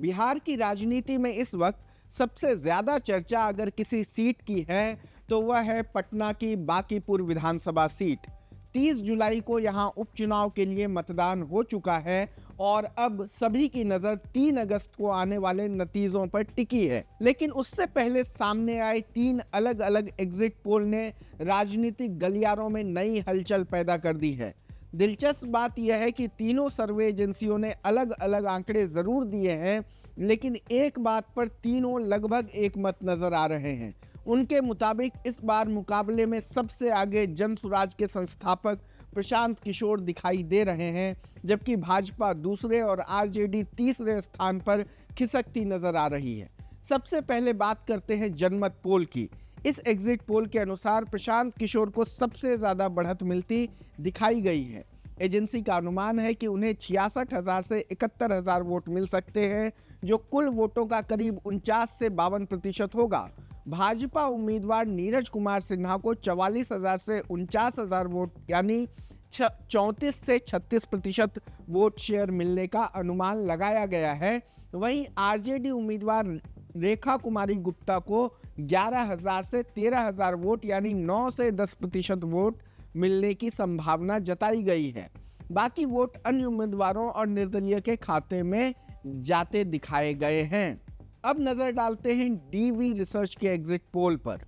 बिहार की राजनीति में इस वक्त सबसे ज्यादा चर्चा अगर किसी सीट की है तो वह है पटना की बांकीपुर विधानसभा सीट। 30 जुलाई को यहां उपचुनाव के लिए मतदान हो चुका है और अब सभी की नजर 3 अगस्त को आने वाले नतीजों पर टिकी है। लेकिन उससे पहले सामने आए 3 अलग अलग एग्जिट पोल ने राजनीतिक गलियारों में नई हलचल पैदा कर दी है। दिलचस्प बात यह है कि तीनों सर्वे एजेंसियों ने अलग अलग आंकड़े जरूर दिए हैं, लेकिन एक बात पर तीनों लगभग एक मत नजर आ रहे हैं। उनके मुताबिक इस बार मुकाबले में सबसे आगे जन स्वराज के संस्थापक प्रशांत किशोर दिखाई दे रहे हैं, जबकि भाजपा दूसरे और आरजेडी तीसरे स्थान पर खिसकती नजर आ रही है। सबसे पहले बात करते हैं जनमत पोल की। इस एग्जिट पोल के अनुसार प्रशांत किशोर को सबसे ज्यादा बढ़त मिलती दिखाई गई है। एजेंसी का अनुमान है कि उन्हें 66,000 से 71,000 वोट मिल सकते हैं, जो कुल वोटों का करीब 49 से 52% होगा। भाजपा उम्मीदवार नीरज कुमार सिन्हा को 44,000 से 49,000 वोट यानी 34 से 36% वोट शेयर मिलने का अनुमान लगाया गया है। वहीं आरजेडी उम्मीदवार रेखा कुमारी गुप्ता को 11,000 से 13,000 वोट यानी 9 से 10% वोट मिलने की संभावना जताई गई है। बाकी वोट अन्य उम्मीदवारों और निर्दलीय के खाते में जाते दिखाए गए हैं। अब नजर डालते हैं डीवी रिसर्च के एग्जिट पोल पर।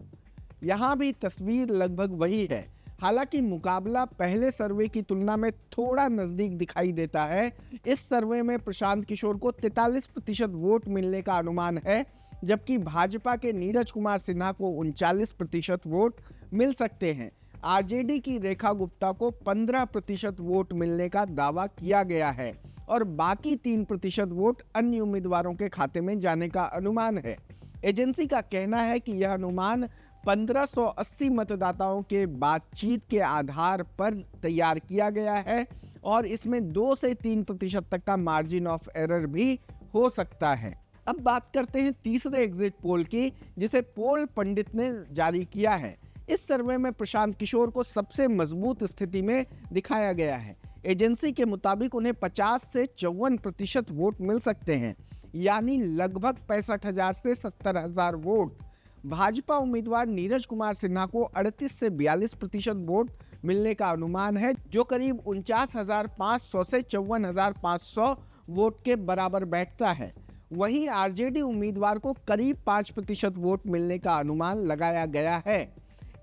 यहां भी तस्वीर लगभग वही है। हालांकि मुकाबला पहले सर्वे की तुलना में थोड़ा नजदीक दिखाई देता है। इस सर्वे में प्रशांत किशोर को 43% वोट मिलने का अनुमान है, जबकि भाजपा के नीरज कुमार सिन्हा को 39% वोट मिल सकते हैं। आरजेडी की रेखा गुप्ता को 15% वोट मिलने का दावा किया गया है और बाकी 3% वोट अन्य उम्मीदवारों के खाते में जाने का अनुमान है। एजेंसी का कहना है कि यह अनुमान 1580 मतदाताओं के बातचीत के आधार पर तैयार किया गया है और इसमें 2 से 3% तक का मार्जिन ऑफ एरर भी हो सकता है। अब बात करते हैं तीसरे एग्जिट पोल की, जिसे पोल पंडित ने जारी किया है। इस सर्वे में प्रशांत किशोर को सबसे मजबूत स्थिति में दिखाया गया है। एजेंसी के मुताबिक उन्हें 50 से 54% वोट मिल सकते हैं, यानी लगभग 65,000 से 70,000 वोट। भाजपा उम्मीदवार नीरज कुमार सिन्हा को 38 से 42% वोट मिलने का अनुमान है, जो करीब 49,500 से 54,500 वोट के बराबर बैठता है। वहीं आरजेडी उम्मीदवार को करीब 5% वोट मिलने का अनुमान लगाया गया है।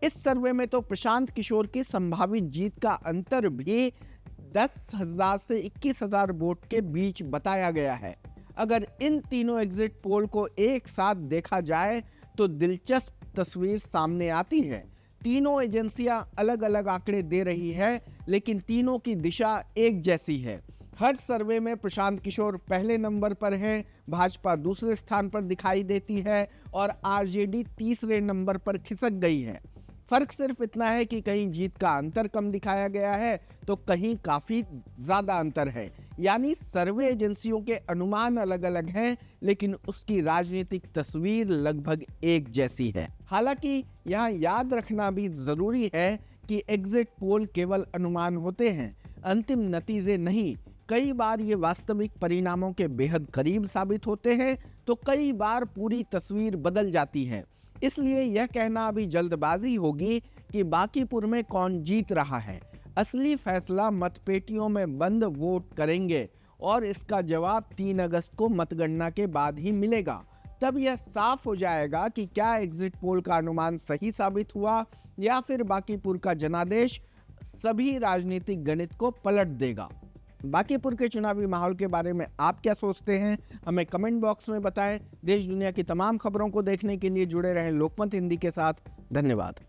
इस सर्वे में तो प्रशांत किशोर की संभावित जीत का अंतर भी 10,000 से 21,000 वोट के बीच बताया गया है। अगर इन तीनों एग्जिट पोल को एक साथ देखा जाए तो दिलचस्प तस्वीर सामने आती है। तीनों एजेंसियां अलग अलग आंकड़े दे रही है, लेकिन तीनों की दिशा एक जैसी है। हर सर्वे में प्रशांत किशोर पहले नंबर पर है, भाजपा दूसरे स्थान पर दिखाई देती है और आरजेडी तीसरे नंबर पर खिसक गई है। फर्क सिर्फ इतना है कि कहीं जीत का अंतर कम दिखाया गया है तो कहीं काफी ज्यादा अंतर है। यानी सर्वे एजेंसियों के अनुमान अलग अलग हैं, लेकिन उसकी राजनीतिक तस्वीर लगभग एक जैसी है। हालांकि यहाँ याद रखना भी जरूरी है कि एग्जिट पोल केवल अनुमान होते हैं, अंतिम नतीजे नहीं। कई बार ये वास्तविक परिणामों के बेहद करीब साबित होते हैं, तो कई बार पूरी तस्वीर बदल जाती है। इसलिए यह कहना अभी जल्दबाजी होगी कि बांकीपुर में कौन जीत रहा है। असली फैसला मतपेटियों में बंद वोट करेंगे और इसका जवाब 3 अगस्त को मतगणना के बाद ही मिलेगा। तब यह साफ हो जाएगा कि क्या एग्जिट पोल का अनुमान सही साबित हुआ या फिर बांकीपुर का जनादेश सभी राजनीतिक गणित को पलट देगा। बांकीपुर के चुनावी माहौल के बारे में आप क्या सोचते हैं, हमें कमेंट बॉक्स में बताएं। देश दुनिया की तमाम खबरों को देखने के लिए जुड़े रहें लोकमत हिंदी के साथ। धन्यवाद।